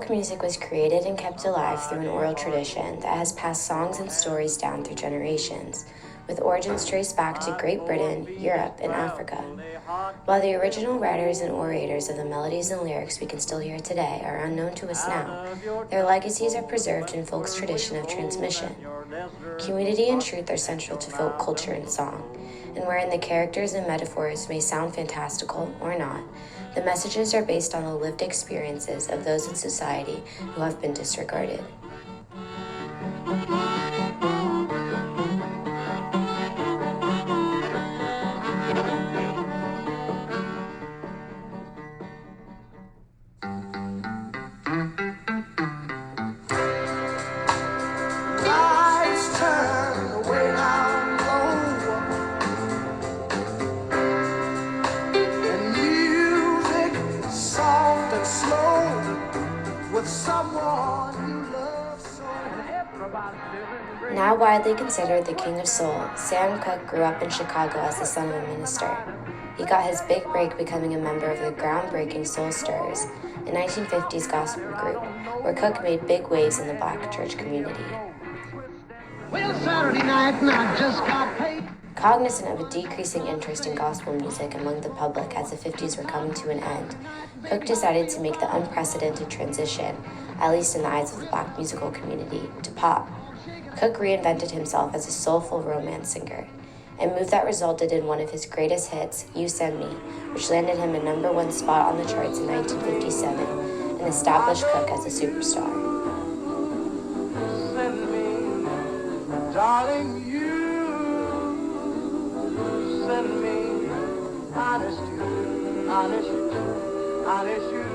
Black music was created and kept alive through an oral tradition that has passed songs and stories down through generations, with origins traced back to Great Britain, Europe, and Africa. While the original writers and orators of the melodies and lyrics we can still hear today are unknown to us now, their legacies are preserved in folk's tradition of transmission. Community and truth are central to folk culture and song, and wherein the characters and metaphors may sound fantastical or not, the messages are based on the lived experiences of those in society who have been disregarded. Now widely considered the king of soul, Sam Cooke grew up in Chicago as the son of a minister. He got his big break becoming a member of the groundbreaking Soul Stirrers, a 1950s gospel group, where Cooke made big waves in the Black church community. Well, Saturday night and I just got paid. Cognizant of a decreasing interest in gospel music among the public as the 50s were coming to an end, Cooke decided to make the unprecedented transition, at least in the eyes of the Black musical community, to pop. Cooke reinvented himself as a soulful romance singer, a move that resulted in one of his greatest hits, You Send Me, which landed him a #1 spot on the charts in 1957 and established Cooke as a superstar. Send me, darling, you send me, honest you, honest you, honest you.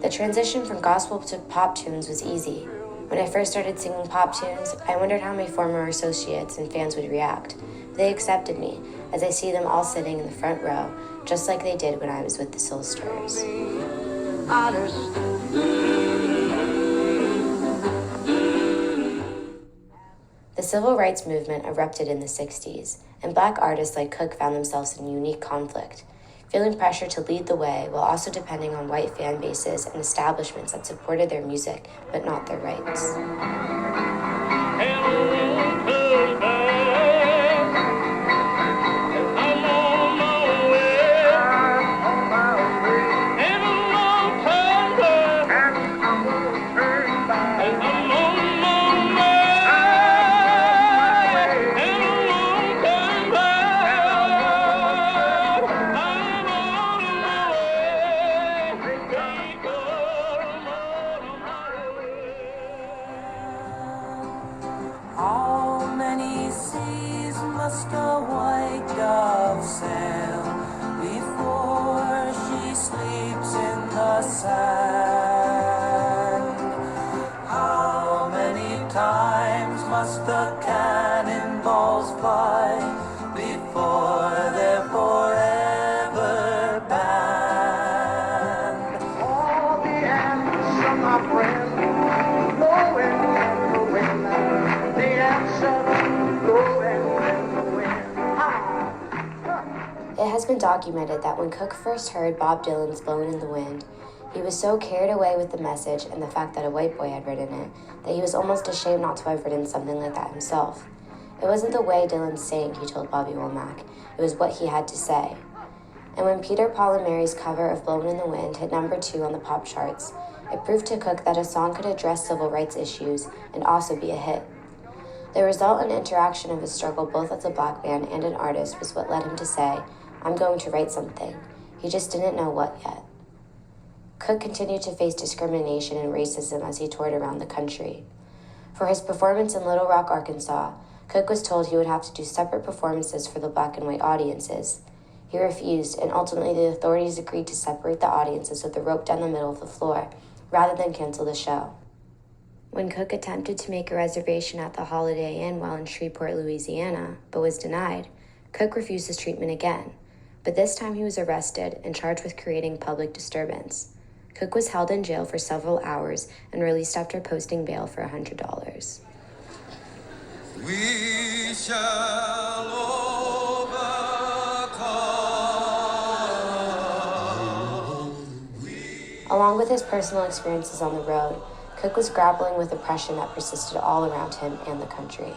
The transition from gospel to pop tunes was easy. When I first started singing pop tunes, I wondered how my former associates and fans would react. They accepted me, as I see them all sitting in the front row, just like they did when I was with the Soul Stirrers. The civil rights movement erupted in the 60s, and Black artists like Cooke found themselves in unique conflict, feeling pressure to lead the way while also depending on white fan bases and establishments that supported their music but not their rights. The cannonballs fly before they're forever banned. All the answers, my friend, blowing in the wind. The answers, blowing in the wind. It has been documented that when Cooke first heard Bob Dylan's Blowin' in the Wind, he was so carried away with the message and the fact that a white boy had written it that he was almost ashamed not to have written something like that himself. It wasn't the way Dylan sang, he told Bobby Womack. It was what he had to say. And when Peter, Paul, and Mary's cover of Blowin' in the Wind hit #2 on the pop charts, it proved to Cooke that a song could address civil rights issues and also be a hit. The result and interaction of his struggle both as a Black man and an artist was what led him to say, "I'm going to write something." He just didn't know what yet. Cooke continued to face discrimination and racism as he toured around the country. For his performance in Little Rock, Arkansas, Cooke was told he would have to do separate performances for the Black and white audiences. He refused, and ultimately the authorities agreed to separate the audiences with a rope down the middle of the floor, rather than cancel the show. When Cooke attempted to make a reservation at the Holiday Inn while in Shreveport, Louisiana, but was denied, Cooke refused his treatment again, but this time he was arrested and charged with creating public disturbance. Cooke was held in jail for several hours and released after posting bail for $100. We shall overcome. We Along with his personal experiences on the road, Cook was grappling with oppression that persisted all around him and the country.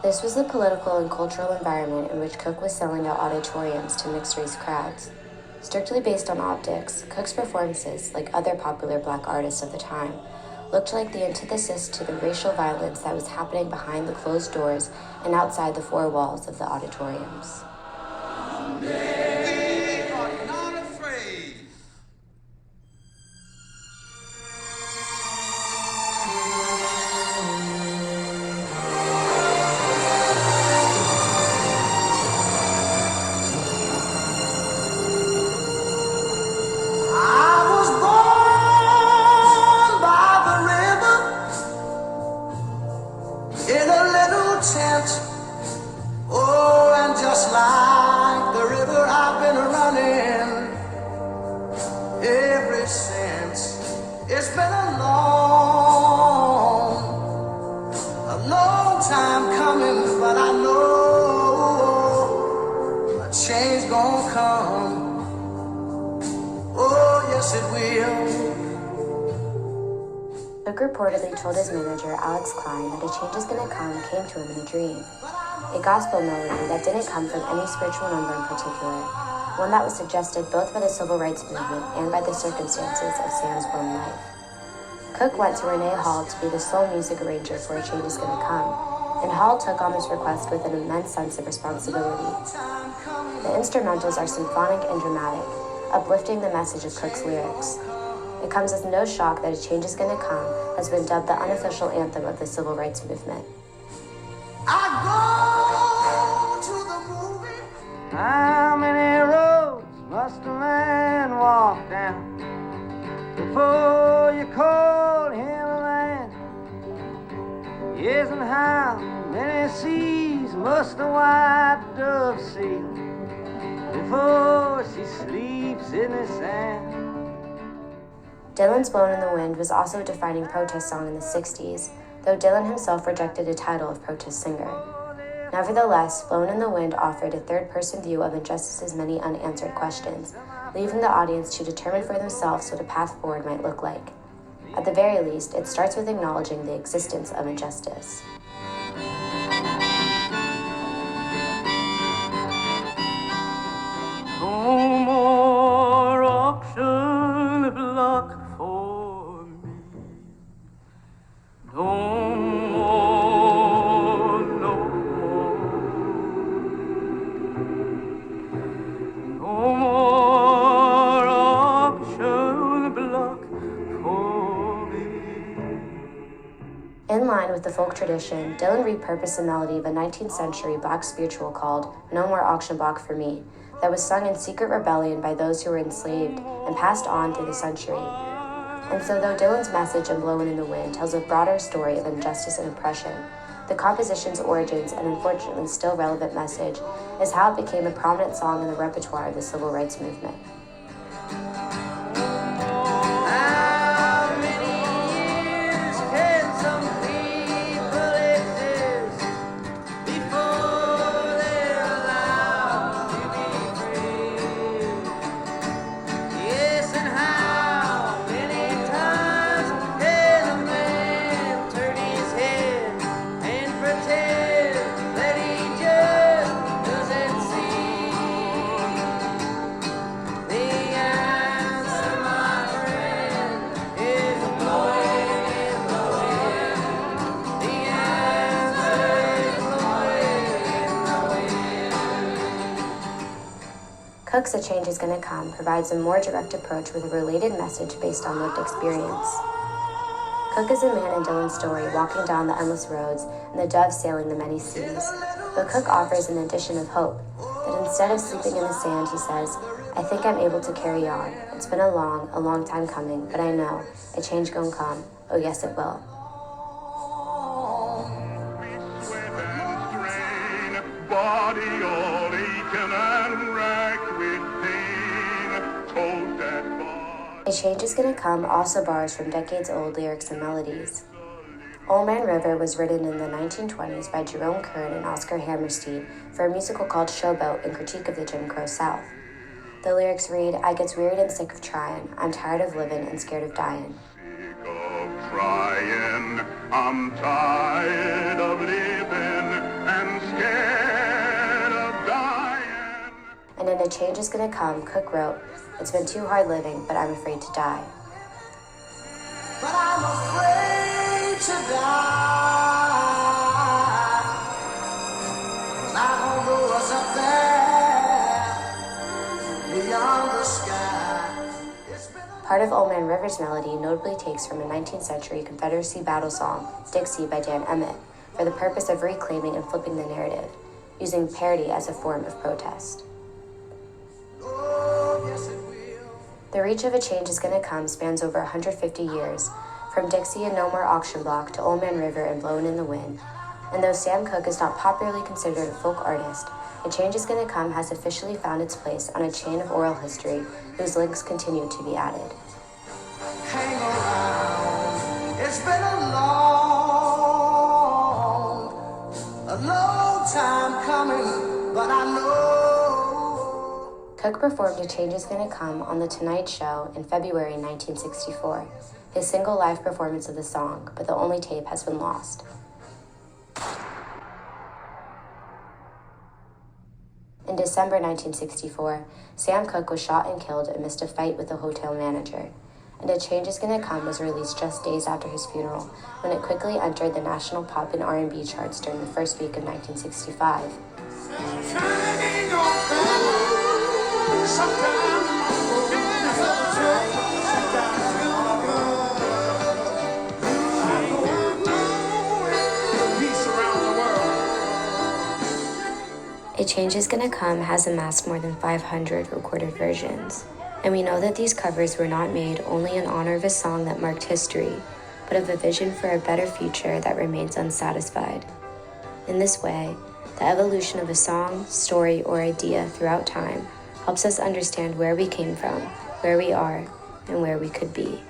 This was the political and cultural environment in which Cook was selling out auditoriums to mixed-race crowds. Strictly based on optics, Cook's performances, like other popular black artists of the time, looked like the antithesis to the racial violence that was happening behind the closed doors and outside the four walls of the auditoriums. Cook reportedly told his manager, Alex Klein, that a change is gonna come came to him in a dream. A gospel melody that didn't come from any spiritual number in particular, one that was suggested both by the civil rights movement and by the circumstances of Sam's own life. Cook went to Renee Hall to be the sole music arranger for A Change is Gonna Come, and Hall took on this request with an immense sense of responsibility. The instrumentals are symphonic and dramatic, uplifting the message of Cook's lyrics. It comes as no shock that A Change is Gonna Come has been dubbed the unofficial anthem of the civil rights movement. I go to the movie. How many roads must a man walk down before you call him a man? Yes, and how many seas must a white dove sail before she sleeps in the sand? Dylan's Blown in the Wind was also a defining protest song in the 60s, though Dylan himself rejected a title of protest singer. Nevertheless, Blown in the Wind offered a third-person view of injustice's many unanswered questions, leaving the audience to determine for themselves what a path forward might look like. At the very least, it starts with acknowledging the existence of injustice. No more auction block for me. No more, no more. No more auction block for me. In line with the folk tradition, Dylan repurposed the melody of a 19th century black spiritual called No More Auction Block for Me, that was sung in secret rebellion by those who were enslaved and passed on through the century. And so though Dylan's message in Blowin' in the Wind tells a broader story of injustice and oppression, the composition's origins and unfortunately still relevant message is how it became a prominent song in the repertoire of the civil rights movement. Cook's A Change is Gonna Come provides a more direct approach with a related message based on lived experience. Cook is a man in Dylan's story walking down the endless roads and the dove sailing the many seas. But Cook offers an addition of hope, that instead of sleeping in the sand, he says, I think I'm able to carry on. It's been a long time coming, but I know a change gonna come. Oh yes, it will. Body all A Change Is Gonna Come also borrows from decades-old lyrics and melodies. Old Man River was written in the 1920s by Jerome Kern and Oscar Hammerstein for a musical called Showboat in critique of the Jim Crow South. The lyrics read, "I gets wearied and sick of trying. I'm tired of living and scared of dying." Sick of trying, I'm tired of living and scared of dying. And in A Change Is Gonna Come, Cook wrote, "It's been too hard living, but I'm afraid to die." But I'm afraid to die. 'Cause I don't know what's up there beyond the sky. It's been a Part of Old Man River's melody notably takes from a 19th century Confederacy battle song, Dixie by Dan Emmett, for the purpose of reclaiming and flipping the narrative, using parody as a form of protest. oh, yes it will. The reach of A Change Is Gonna Come spans over 150 years, from Dixie and No More Auction Block to Old Man River and Blowin' in the Wind. And though Sam Cooke is not popularly considered a folk artist, A Change Is Gonna Come has officially found its place on a chain of oral history whose links continue to be added. Hang around. It's been a long time coming, but I know. Cooke performed A Change Is Gonna Come on The Tonight Show in February 1964, his single live performance of the song, but the only tape has been lost. In December 1964, Sam Cooke was shot and killed amidst a fight with a hotel manager, and A Change Is Gonna Come was released just days after his funeral, when it quickly entered the national pop and R&B charts during the first week of 1965. A Change Is Gonna Come has amassed more than 500 recorded versions, and we know that these covers were not made only in honor of a song that marked history, but of a vision for a better future that remains unsatisfied. In this way, the evolution of a song, story, or idea throughout time helps us understand where we came from, where we are, and where we could be.